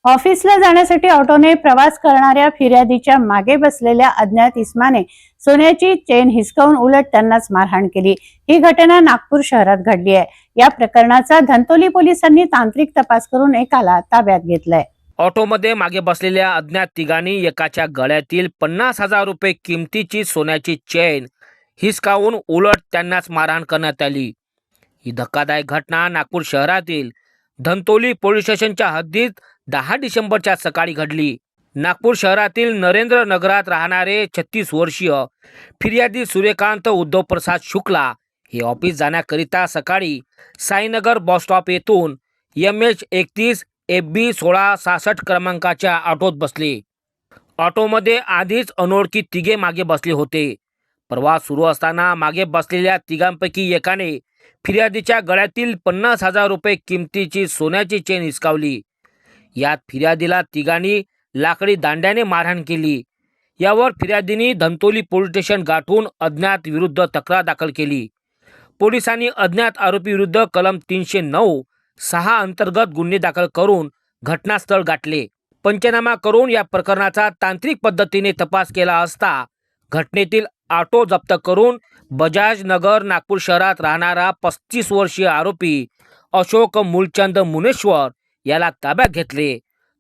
ऑफिसला जाण्यासाठी ऑटोने प्रवास करणाऱ्या फिर्यादीच्या मागे बसलेल्या अज्ञात इसमाने सोन्याची चेन हिसकावून उलट त्यांनाच मारहाण केली। ही घटना नागपूर शहरात घडली आहे। या प्रकरणाचा धंतोली पोलिसांनी तांत्रिक तपास करून एकाला ताब्यात घेतलंय। ऑटोमध्ये मागे बसलेल्या अज्ञात तिघांनी एकाच्या गळ्यातील 50,000 रुपये किमतीची सोन्याची चेन हिसकावून उलट त्यांनाच मारहाण करण्यात आली। ही धक्कादायक घटना नागपूर शहरातील धंतोली पोलीस स्टेशनच्या हद्दीत 10 डिसेंबरच्या सकाळी घडली। नागपूर शहरातील नरेंद्र नगरात राहणारे 36 वर्षीय फिर्यादी सूर्यकांत उद्धव प्रसाद शुक्ला हे ऑफिस जाण्याकरिता सकाळी साईनगर बस स्टॉप येथून MH31 FB 1666 क्रमांकाच्या ऑटोत बसले। ऑटोमध्ये आधीच अनोळखी तिघे मागे बसले होते। प्रवास सुरू असताना मागे बसलेल्या तिघांपैकी एकाने फिर्यादीच्या गळ्यातील 50,000 रुपये किमतीची सोन्याची चेन हिसकावली। यात फिर्यादीला तिघांनी लाकडी दांड्याने मारहाण केली। यावर फिर्यादीने धंतोली पोलीस स्टेशन गाठून अज्ञात विरुद्ध तक्रार दाखल केली। पोलिसांनी अज्ञात आरोपी विरुद्ध कलम 309(6) अंतर्गत गुन्हे दाखल करून घटनास्थळ गाठले। पंचनामा करून या प्रकरणाचा तांत्रिक पद्धतीने तपास केला असता घटनेतील ऑटो जप्त करून बजाज नगर नागपूर शहरात राहणारा 35 वर्षीय आरोपी अशोक मूलचंद मुनेश्वर याला ताब्यात घेतले,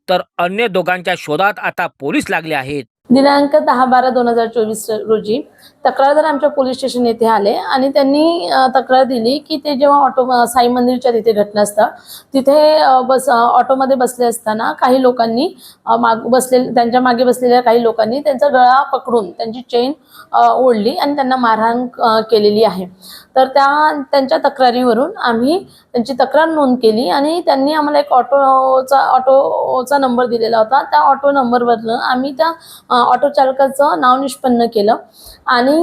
तर अन्य दोघांच्या शोधात आता पोलीस लागले आहेत। दिनांक 10/12/2024 रोजी तक्रारदार आमच्या पोलीस स्टेशन येथे आले आणि त्यांनी तक्रार दिली की ते जेव्हा ऑटो साई मंदिरच्या तिथे घटनास्थळ तिथे ऑटोमध्ये बसले असताना काही लोकांनी त्यांच्या मागे बसलेल्या काही लोकांनी त्यांचा गळा पकडून त्यांची चेन ओढली आणि त्यांना मारहाण केलेली आहे। तर त्यांच्या तक्रारीवरून आम्ही त्यांची तक्रार नोंद केली आणि त्यांनी आम्हाला एक ऑटोचा नंबर दिलेला होता। त्या ऑटो नंबरवरनं आम्ही त्या ऑटो चालकाचं नाव निष्पन्न केलं आणि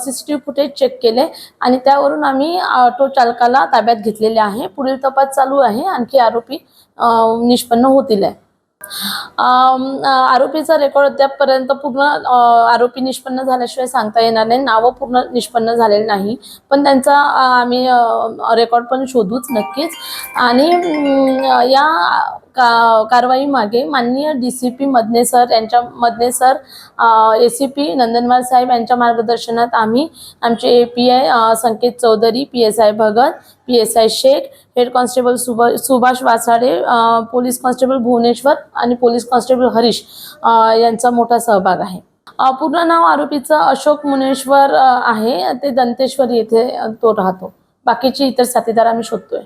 CCTV फुटेज चेक केले आणि त्यावरून आम्ही ऑटो चालकाला ताब्यात घेतलेले आहे। पुढील तपास चालू आहे, आणखी आरोपी निष्पन्न होतील। आरोपीचा रेकॉर्ड अद्यापपर्यंत पूर्ण आरोपी निष्पन्न झाल्याशिवाय सांगता येणार नाही। नावं पूर्ण निष्पन्न झालेले नाही, पण त्यांचा आम्ही रेकॉर्ड पण शोधूच नक्कीच। आणि या कारवाई मागे माननीय DCP Madane sir ACP Nandanwar saheb यांच्या मार्गदर्शनात आम्ही आमचे API Sanket Chaudhari, PSI Bhagat, PSI Shaikh, head constable Subhash Wasade, police constable Bhuvneshwar आणि पोलीस कॉन्स्टेबल हरीश यांचा मोठा सहभाग आहे। पूर्ण नाव आरोपीचं अशोक मुनेश्वर आहे। ते दंतेश्वर येथे तो राहतो। बाकीचे इतर साथीदार आम्ही शोधतोय।